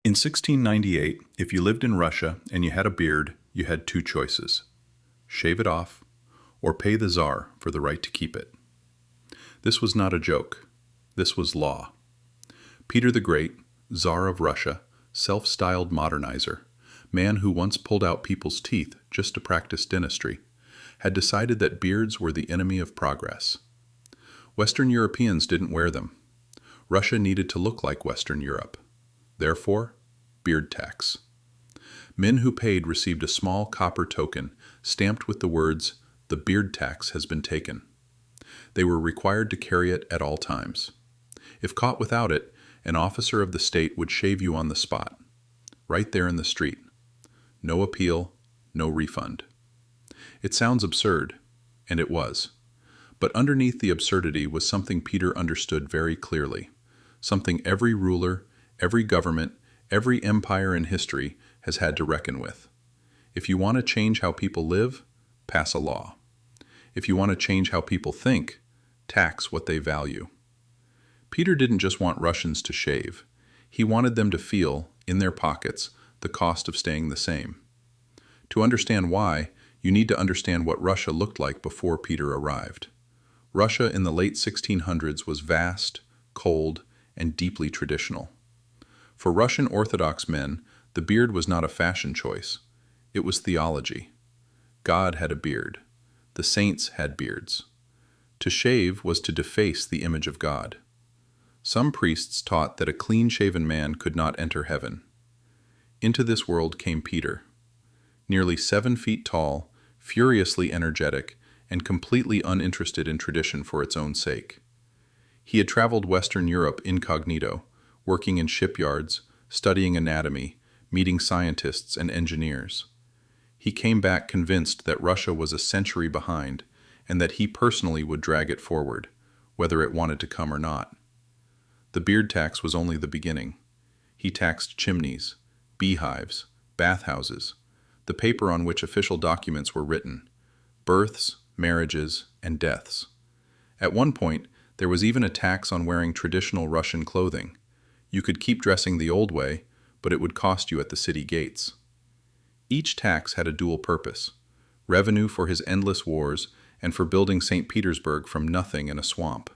In 1698, if you lived in Russia and you had a beard, you had two choices: shave it off or pay the tsar for the right to keep it. This was not a joke. This was law. Peter the Great, Tsar of Russia, self-styled modernizer, man who once pulled out people's teeth just to practice dentistry, had decided that beards were the enemy of progress. Western Europeans didn't wear them. Russia needed to look like Western Europe. Therefore, beard tax. Men who paid received a small copper token stamped with the words, "The beard tax has been taken." They were required to carry it at all times. If caught without it, an officer of the state would shave you on the spot, right there in the street. No appeal, no refund. It sounds absurd, and it was. But underneath the absurdity was something Peter understood very clearly, something every ruler, every government, every empire in history has had to reckon with. If you want to change how people live, pass a law. If you want to change how people think, tax what they value. Peter didn't just want Russians to shave. He wanted them to feel, in their pockets, the cost of staying the same. To understand why, you need to understand what Russia looked like before Peter arrived. Russia in the late 1600s was vast, cold, and deeply traditional. For Russian Orthodox men, the beard was not a fashion choice. It was theology. God had a beard. The saints had beards. To shave was to deface the image of God. Some priests taught that a clean-shaven man could not enter heaven. Into this world came Peter. Nearly 7 feet tall, furiously energetic, and completely uninterested in tradition for its own sake. He had traveled Western Europe incognito, working in shipyards, studying anatomy, meeting scientists and engineers. He came back convinced that Russia was a century behind, and that he personally would drag it forward, whether it wanted to come or not. The beard tax was only the beginning. He taxed chimneys, beehives, bathhouses, the paper on which official documents were written, births, marriages, and deaths. At one point, there was even a tax on wearing traditional Russian clothing. You could keep dressing the old way, but it would cost you at the city gates. Each tax had a dual purpose: revenue for his endless wars and for building St. Petersburg from nothing in a swamp,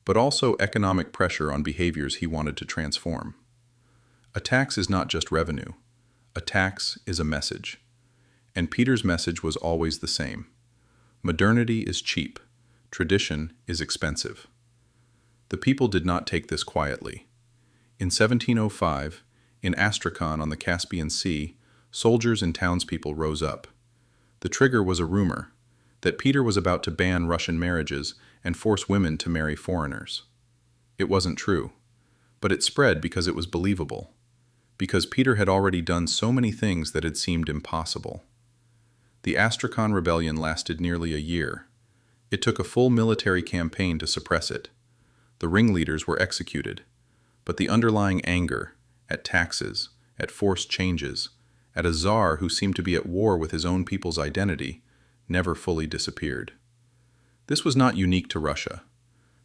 but also economic pressure on behaviors he wanted to transform. A tax is not just revenue. A tax is a message. And Peter's message was always the same. Modernity is cheap. Tradition is expensive. The people did not take this quietly. In 1705, in Astrakhan on the Caspian Sea, soldiers and townspeople rose up. The trigger was a rumor that Peter was about to ban Russian marriages and force women to marry foreigners. It wasn't true, but it spread because it was believable, because Peter had already done so many things that had seemed impossible. The Astrakhan rebellion lasted nearly a year. It took a full military campaign to suppress it. The ringleaders were executed, but the underlying anger, at taxes, at forced changes, at a czar who seemed to be at war with his own people's identity, never fully disappeared. This was not unique to Russia.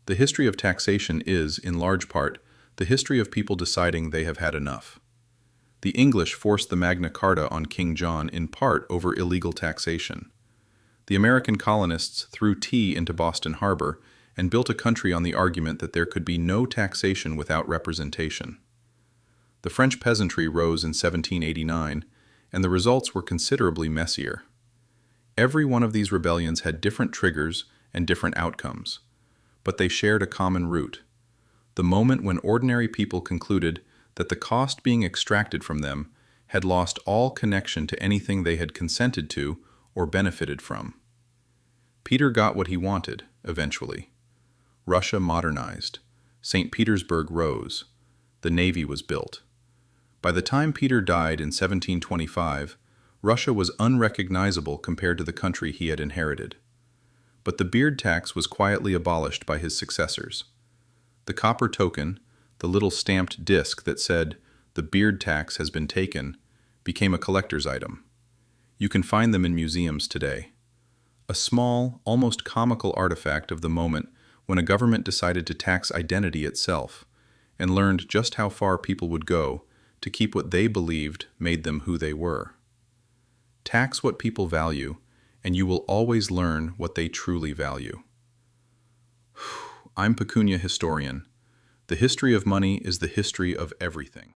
The history of taxation is, in large part, the history of people deciding they have had enough. The English forced the Magna Carta on King John in part over illegal taxation. The American colonists threw tea into Boston Harbor and built a country on the argument that there could be no taxation without representation. The French peasantry rose in 1789, and the results were considerably messier. Every one of these rebellions had different triggers and different outcomes, but they shared a common root: the moment when ordinary people concluded that the cost being extracted from them had lost all connection to anything they had consented to or benefited from. Peter got what he wanted, eventually. Russia modernized. St. Petersburg rose. The navy was built. By the time Peter died in 1725, Russia was unrecognizable compared to the country he had inherited. But the beard tax was quietly abolished by his successors. The copper token, the little stamped disc that said, "The beard tax has been taken," became a collector's item. You can find them in museums today. A small, almost comical artifact of the moment when a government decided to tax identity itself, and learned just how far people would go to keep what they believed made them who they were. Tax what people value, and you will always learn what they truly value. I'm Pecunia historian. The history of money is the history of everything.